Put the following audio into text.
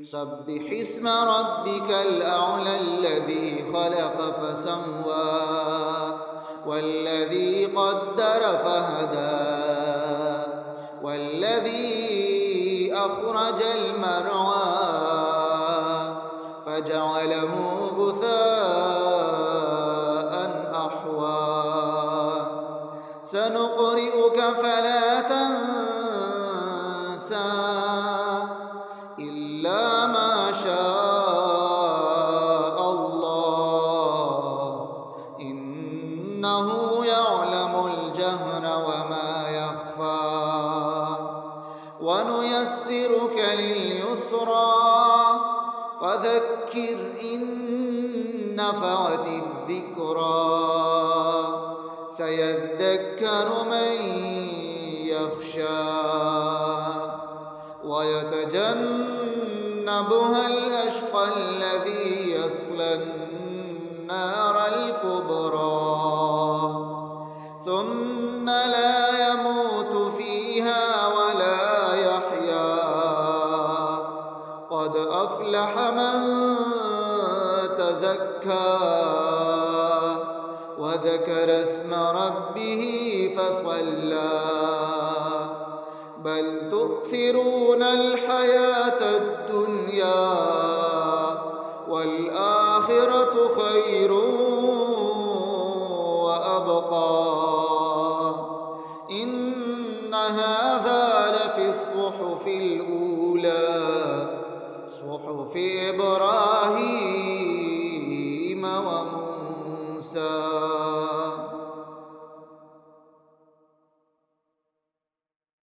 سبح اسم ربك الأعلى الذي خلق فسوى والذي قدر فهدى والذي أخرج المرعى فجعله غثاء أحوى سنقرئك فلا تنسى إلا ما شاء الله إنه يعلم الجهر وما يخفى ونيسرك لليسرى فذكر إن نفعت الذكرى سيذكر من يخشى ويتجنبها الأشقى الذي يصلى النار الكبرى ثم لا يموت فيها ولا يحيا قد أفلح من تزكى وذكر اسم ربه فصلى بل تؤثرون الحياة الدنيا والآخرة خير